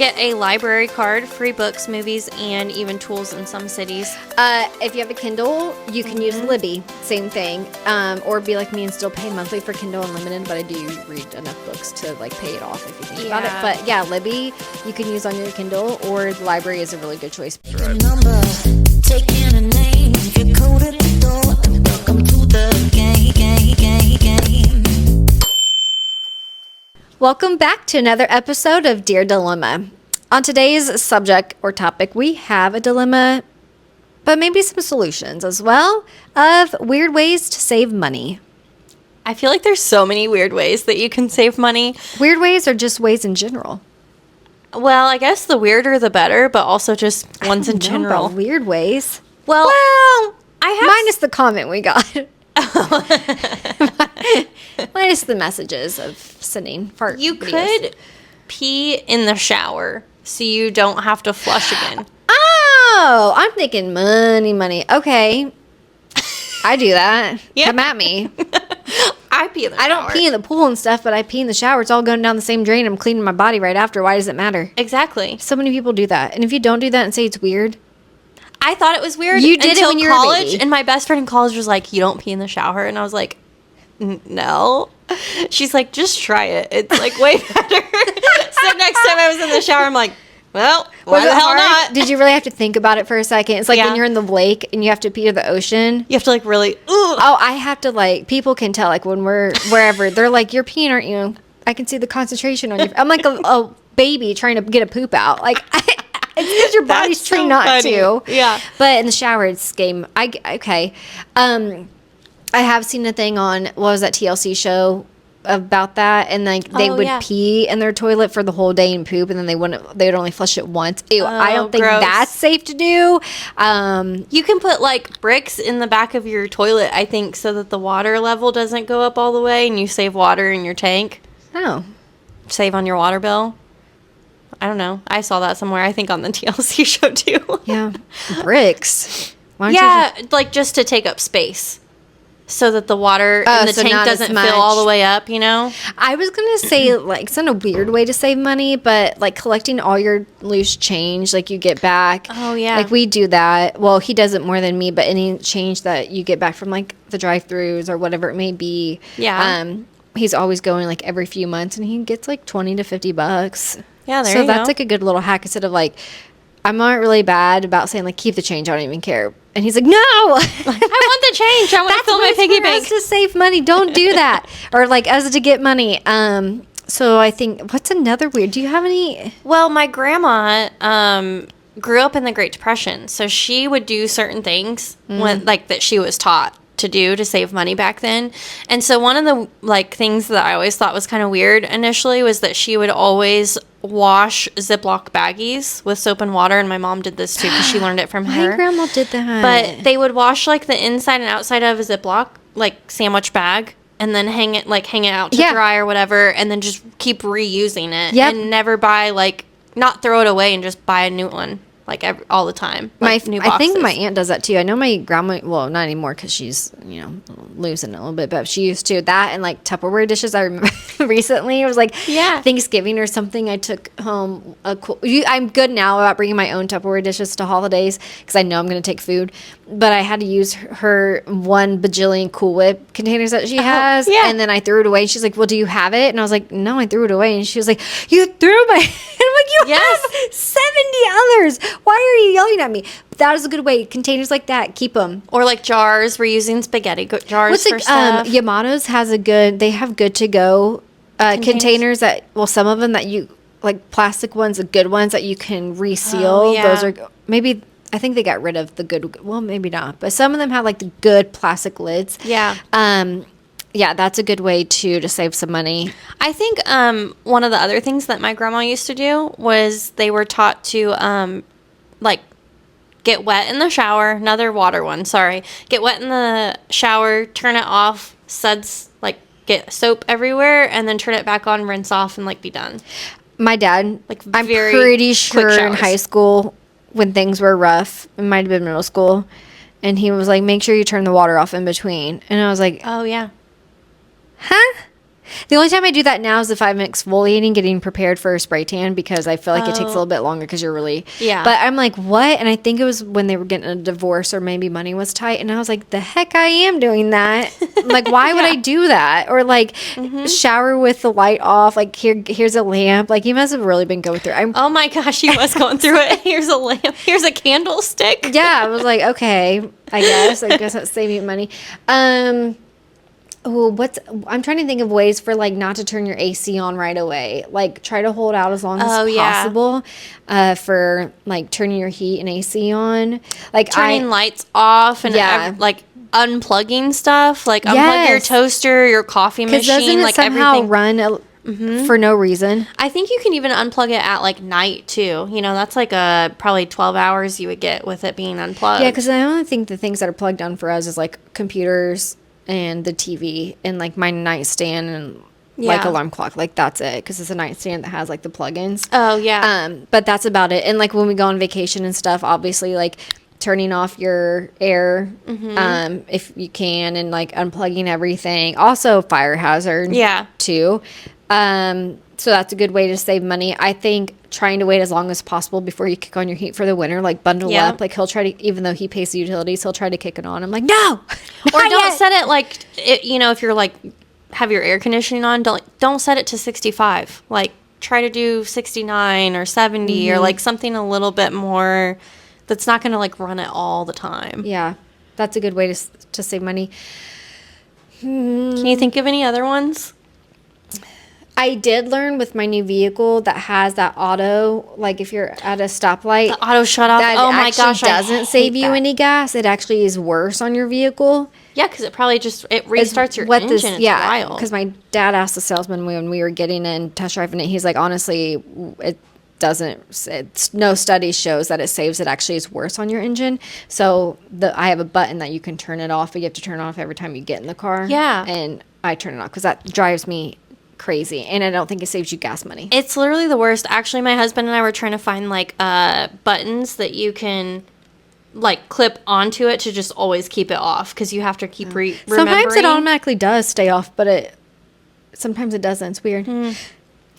Get a library card, free books, movies, and even tools in some cities. If you have a Kindle, you can use Libby. Same thing. Or be like me and still pay monthly for Kindle Unlimited, but I do read enough books to like pay it off if you think about it. But yeah, Libby you can use on your Kindle, or the library is a really good choice. Welcome back to another episode of Dear Dilemma. On today's subject or topic, we have a dilemma, but maybe some solutions as well, of weird ways to save money. I feel like there's so many weird ways that you can save money. Weird ways or just ways in general? Well, I guess the weirder the better, but also just ones in general. About weird ways. Well, I have minus the comment we got. Minus the messages of sending fart You videos. could pee in the shower so you don't have to flush again. Oh, I'm thinking money. Okay. I do that. Yeah. Come at me. I pee in the shower. I don't pee in the pool and stuff, but I pee in the shower. It's all going down the same drain. I'm cleaning my body right after. Why does it matter? Exactly. So many people do that. And if you don't do that and say it's weird. I thought it was weird. You did it when you were a college, baby. and my best friend in college was like, "You don't pee in the shower," and I was like, "No." She's like, "Just try it. It's like way better." So next time I was in the shower, I'm like, "Well, why the hell not?" Did you really have to think about it for a second? It's like when you're in the lake and you have to pee to the ocean. You have to like really. Oh, I have to like. People can tell like when we're wherever they're like, "You're peeing, aren't you?" I can see the concentration on you. I'm like a baby trying to get a poop out. Like. It's because your body's trained not to. Yeah. But in the shower, it's game. Okay. I have seen a thing on, what was that TLC show about that? And like they would pee in their toilet for the whole day and poop, and then they would only flush it once. Ew, I don't think that's safe to do. You can put like bricks in the back of your toilet, I think, so that the water level doesn't go up all the way and you save water in your tank. Oh. Save on your water bill. I don't know. I saw that somewhere. I think on the TLC show too. Yeah. Bricks. Why don't you like just to take up space so that the water in the tank doesn't fill all the way up, you know? I was going to say, like, it's not a weird way to save money, but like collecting all your loose change, like you get back. Oh, yeah. Like we do that. Well, he does it more than me, but any change that you get back from like the drive-thrus or whatever it may be. Yeah. He's always going like every few months and he gets like $20 to $50. Yeah, there so you go. that's like a good little hack instead of like, I'm not really bad about saying like keep the change. I don't even care. And he's like, no, I want the change. I want to fill my piggy bank. That's to save money. Don't do that. Or like as to get money. So I think what's another weird? Do you have any? Well, my grandma grew up in the Great Depression, so she would do certain things when like that she was taught to do to save money back then. And so one of the like things that I always thought was kind of weird initially was that she would always wash Ziploc baggies with soap and water, and my mom did this too because she learned it from her. My grandma did that. But they would wash like the inside and outside of a Ziploc like sandwich bag and then hang it out to dry or whatever, and then just keep reusing it and never buy like not throw it away and just buy a new one. Like all the time. Like new boxes. I think my aunt does that too. I know my grandma, well, not anymore because she's, losing a little bit, but she used to. That and like Tupperware dishes. I remember recently, it was like Thanksgiving or something. I took home I'm good now about bringing my own Tupperware dishes to holidays because I know I'm going to take food. But I had to use her 1 bajillion Cool Whip containers that she has. And then I threw it away. And she's like, well, do you have it? And I was like, no, I threw it away. And she was like, you threw my... And I'm like, you have 70 others. Why are you yelling at me? That is a good way. Containers like that, keep them. Or like jars. We're using spaghetti jars for stuff. Yamato's has they have good to go containers that, well, some of them that you, like plastic ones, the good ones that you can reseal. Oh, yeah. Those are, maybe, I think they got rid of the good, well, maybe not. But some of them have like the good plastic lids. Yeah. Yeah, that's a good way to save some money. I think one of the other things that my grandma used to do was they were taught to like get wet in the shower. Another water one, sorry. Get wet in the shower, turn it off, suds, like get soap everywhere, and then turn it back on, rinse off, and like be done. My dad, like I'm pretty sure in high school when things were rough, it might have been middle school, and he was like, make sure you turn the water off in between. And I was like, oh, yeah. huh? The only time I do that now is if I'm exfoliating, getting prepared for a spray tan, because I feel like it takes a little bit longer because you're really... Yeah. But I'm like, what? And I think it was when they were getting a divorce or maybe money was tight. And I was like, the heck I am doing that. Like, why would I do that? Or like shower with the light off. Like, here's a lamp. Like, you must have really been going through it. Oh my gosh, he was going through it. Here's a lamp. Here's a candlestick. Yeah, I was like, okay, I guess that's saving money. I'm trying to think of ways for like not to turn your AC on right away. Like, try to hold out as long as possible for like turning your heat and AC on. Like turning lights off and like unplugging stuff. Like unplug your toaster, your coffee machine. Doesn't it like somehow everything run for no reason? I think you can even unplug it at like night too. You know, that's like probably 12 hours you would get with it being unplugged. Yeah, because I only think the things that are plugged on for us is like computers and the TV and like my nightstand and like alarm clock. Like, that's it, because it's a nightstand that has like the plugins. Oh yeah. But that's about it. And like when we go on vacation and stuff, obviously like turning off your air if you can, and like unplugging everything. Also fire hazard too. So that's a good way to save money. I think trying to wait as long as possible before you kick on your heat for the winter, like bundle up. Like, he'll try to, even though he pays the utilities, he'll try to kick it on. I'm like, no. Or don't set it like, you know, if you're like, have your air conditioning on, don't set it to 65. Like, try to do 69 or 70 or like something a little bit more that's not going to like run it all the time. Yeah. That's a good way to save money. Can you think of any other ones? I did learn with my new vehicle that has that auto, like if you're at a stoplight, the auto shut off. Oh my gosh, doesn't save you any gas. It actually is worse on your vehicle. Yeah, because it probably just restarts your engine. It's wild. Because my dad asked the salesman when we were getting in test driving it, he's like, honestly, it doesn't. It's no study shows that it saves. It actually is worse on your engine. So I have a button that you can turn it off, but you have to turn it off every time you get in the car. Yeah, and I turn it off because that drives me crazy, and I don't think it saves you gas money. It's literally the worst. Actually, my husband and I were trying to find like buttons that you can like clip onto it to just always keep it off, because you have to keep remembering. Sometimes it automatically does stay off, but sometimes it doesn't. It's weird.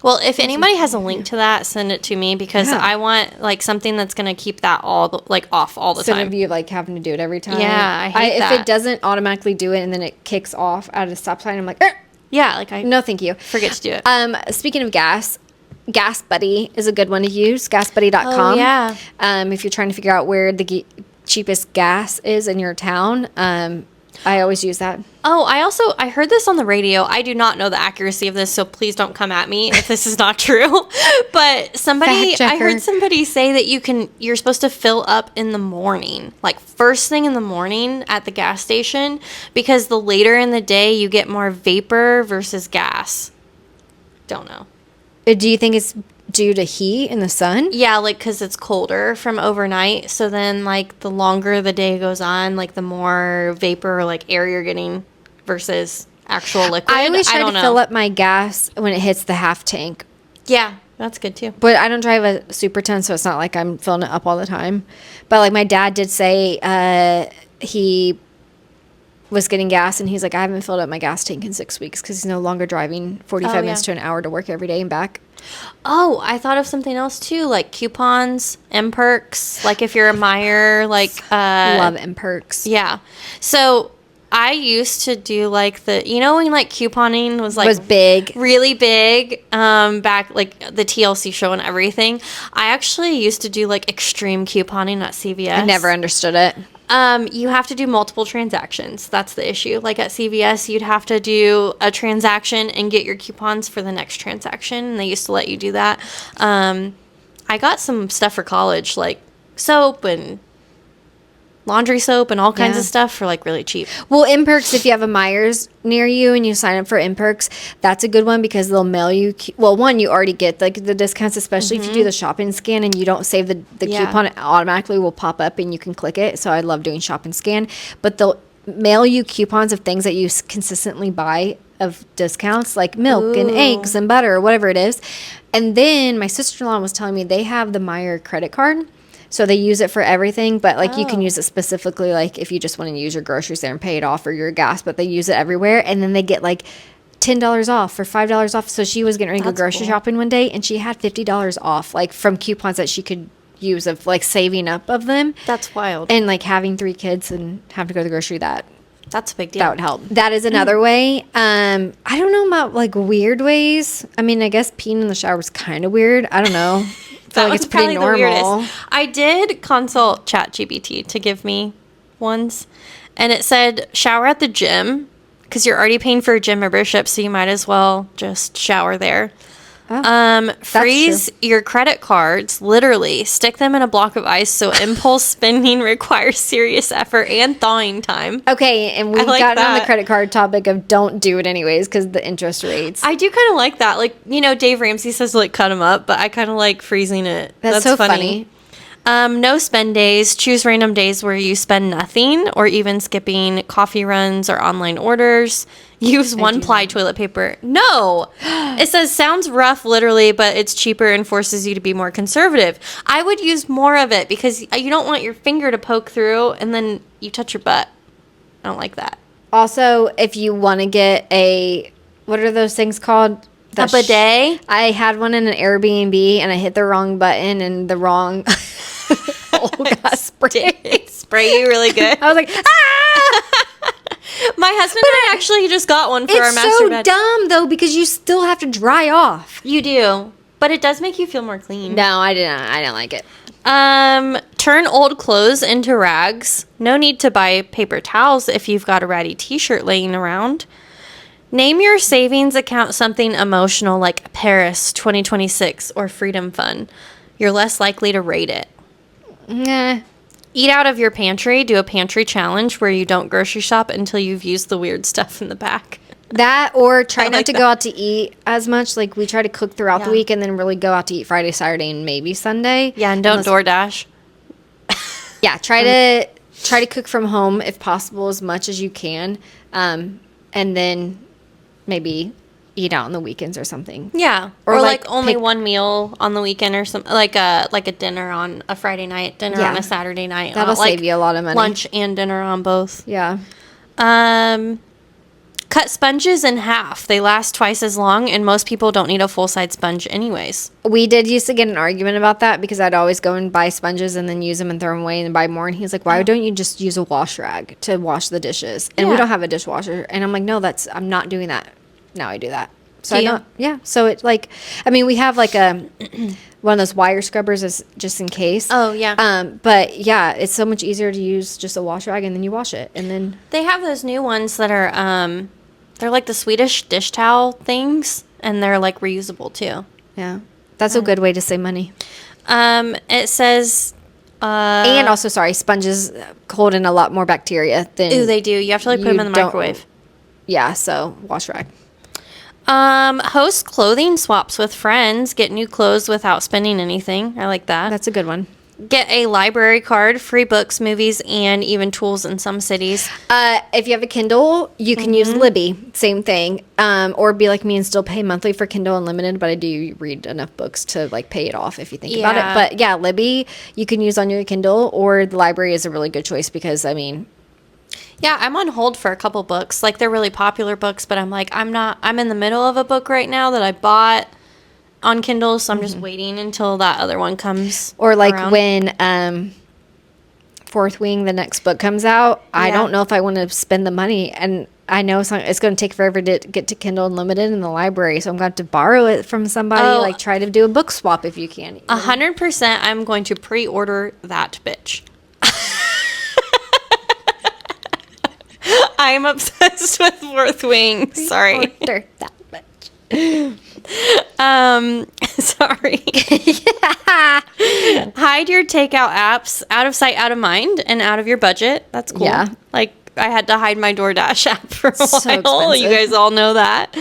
Well, if anybody has a link to that, send it to me, because I want like something that's going to keep that all like off all the time. Instead of you like having to do it every time. Yeah, I hate that. If it doesn't automatically do it and then it kicks off at a stop sign, I'm like, yeah, like no, thank you. Forget to do it. Speaking of gas, Gas Buddy is a good one to use. GasBuddy.com. Oh, yeah. If you're trying to figure out where the cheapest gas is in your town, I always use that. Oh, I heard this on the radio. I do not know the accuracy of this, so please don't come at me if this is not true. But I heard somebody say that you're supposed to fill up in the morning, like first thing in the morning at the gas station, because the later in the day you get more vapor versus gas. Don't know. Do you think it's due to heat in the sun? Yeah, like because it's colder from overnight. So then like the longer the day goes on, like the more vapor or like air you're getting versus actual liquid. I always try to fill up my gas when it hits the half tank. Yeah, that's good too. But I don't drive a super ton, so it's not like I'm filling it up all the time. But like my dad did say he was getting gas, and he's like, I haven't filled up my gas tank in 6 weeks, because he's no longer driving 45 minutes to an hour to work every day and back. Oh, I thought of something else too, like coupons, M-Perks. Like if you're a Meijer, like love M-Perks. Yeah. So I used to do like when like couponing was big, really big, back like the TLC show and everything. I actually used to do like extreme couponing at CVS. I never understood it. You have to do multiple transactions. That's the issue. Like at CVS, you'd have to do a transaction and get your coupons for the next transaction. And they used to let you do that. I got some stuff for college, like soap and laundry soap and all kinds of stuff for like really cheap. Well, M-Perks, if you have a Meijer's near you and you sign up for M-Perks, that's a good one, because they'll mail you. Well, one, you already get like the discounts, especially if you do the shop and scan and you don't save the coupon, it automatically will pop up and you can click it. So I love doing shop and scan, but they'll mail you coupons of things that you consistently buy of discounts, like milk and eggs and butter or whatever it is. And then my sister-in-law was telling me they have the Meijer credit card. So they use it for everything, but like you can use it specifically like if you just want to use your groceries there and pay it off, or your gas, but they use it everywhere. And then they get like $10 off or $5 off. So she was getting ready to go grocery shopping one day, and she had $50 off, like from coupons that she could use of like saving up of them. That's wild. And like having 3 kids and having to go to the grocery, that's a big deal. that would help. That is another way. I don't know about like weird ways. I mean, I guess peeing in the shower was kind of weird. I don't know. I feel like it's pretty normal. I did consult ChatGPT to give me ones, and it said shower at the gym because you're already paying for a gym membership, so you might as well just shower there. Freeze your credit cards, literally stick them in a block of ice so impulse spending requires serious effort and thawing time. Okay, and we've gotten on the credit card topic of don't do it anyways because the interest rates. I do kind of like that. Like, you know, Dave Ramsey says like cut them up, but I kind of like freezing it. That's so funny. No spend days. Choose random days where you spend nothing or even skipping coffee runs or online orders. Use one-ply toilet paper. No. It says sounds rough literally, but it's cheaper and forces you to be more conservative. I would use more of it because you don't want your finger to poke through and then you touch your butt. I don't like that. Also, if you want to get what are those things called? A bidet? I had one in an Airbnb and I hit the wrong button and the wrong hole got sprayed. Spray you really good. I was like, ah! My husband and I actually just got one for our master bed. It's so dumb though because you still have to dry off. You do, but it does make you feel more clean. No, I didn't. I don't like it. Turn old clothes into rags. No need to buy paper towels if you've got a ratty t-shirt laying around. Name your savings account something emotional like Paris 2026 or Freedom Fund. You're less likely to rate it. Nah. Eat out of your pantry. Do a pantry challenge where you don't grocery shop until you've used the weird stuff in the back. That or try not to go out to eat as much. Like we try to cook throughout the week and then really go out to eat Friday, Saturday, and maybe Sunday. Yeah, and don't DoorDash. Yeah, try to cook from home if possible as much as you can, and then maybe eat out on the weekends or something. Yeah, or like only one meal on the weekend or something, like a dinner on a Friday night, dinner on a Saturday night. That'll save you a lot of money. Lunch and dinner on both. Yeah. Cut sponges in half. They last twice as long, and most people don't need a full-size sponge anyways. We did used to get an argument about that because I'd always go and buy sponges and then use them and throw them away and buy more. And he's like, why don't you just use a wash rag to wash the dishes? And we don't have a dishwasher. And I'm like, no, I'm not doing that. Now I do that. So So it's like, I mean, we have like one of those wire scrubbers as just in case. Oh yeah. But yeah, it's so much easier to use just a wash rag and then you wash it and then they have those new ones that are they're like the Swedish dish towel things and they're like reusable too. Yeah, that's a good way to save money. It says. And also, sponges hold in a lot more bacteria than. Ooh, they do. You have to like put them in the microwave. Yeah, so wash rag. Host clothing swaps with friends. Get new clothes without spending anything. I like that. That's a good one. Get a library card, free books, movies, and even tools in some cities. If you have a Kindle, you can use Libby. Same thing. Or be like me and still pay monthly for Kindle Unlimited, but I do read enough books to like pay it off if you think about it. But yeah, Libby you can use on your Kindle, or the library is a really good choice because I mean. Yeah, I'm on hold for a couple books. Like they're really popular books, but I'm like I'm in the middle of a book right now that I bought on Kindle, so I'm just waiting until that other one comes. Or like around. when Fourth Wing, the next book comes out, I don't know if I want to spend the money, and I know it's going to take forever to get to Kindle Unlimited in the library, so I'm going to have to borrow it from somebody. Like try to do a book swap if you can. 100%, I'm going to pre-order that bitch. I'm obsessed with Fourth Wing. Sorry. Pre-order that bitch. Sorry. Hide your takeout apps out of sight, out of mind, and out of your budget. That's cool. Yeah. Like I had to hide my DoorDash app for a while. Expensive. You guys all know that.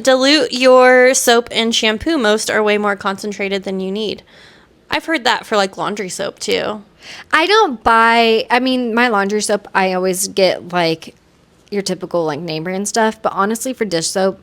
Dilute your soap and shampoo. Most are way more concentrated than you need. I've heard that for like laundry soap too. I don't buy, I mean, my laundry soap, I always get like your typical like name brand stuff, but honestly for dish soap,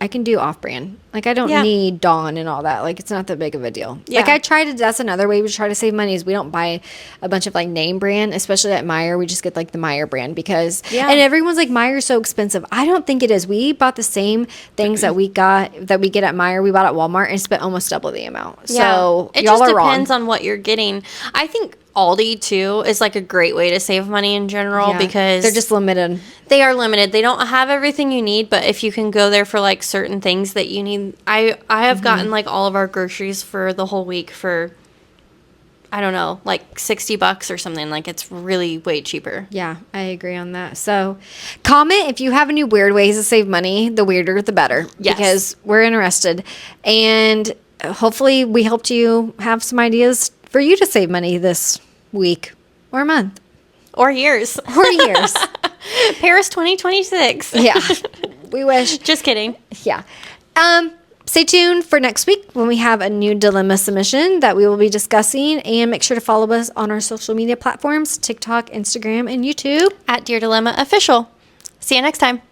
I can do off-brand. Like, I don't need Dawn and all that. Like, it's not that big of a deal. Yeah. Like, that's another way we try to save money is we don't buy a bunch of, like, name brand, especially at Meijer. We just get, like, the Meijer brand because, and everyone's like, Meier's so expensive. I don't think it is. We bought the same things that we get at Meijer. We bought at Walmart and spent almost double the amount. So, it just depends on what you're getting. I think Aldi too is like a great way to save money in general because they're just limited. They are limited. They don't have everything you need, but if you can go there for like certain things that you need, I have gotten like all of our groceries for the whole week for, I don't know, like $60 or something. Like, it's really way cheaper. Yeah, I agree on that. So comment if you have any weird ways to save money. The weirder, the better. Yes. Because we're interested. And hopefully we helped you have some ideas for you to save money this week or month. Or years. Paris 2026. Yeah. We wish. Just kidding. Yeah. Stay tuned for next week when we have a new dilemma submission that we will be discussing. And make sure to follow us on our social media platforms, TikTok, Instagram, and YouTube. At Dear Dilemma Official. See you next time.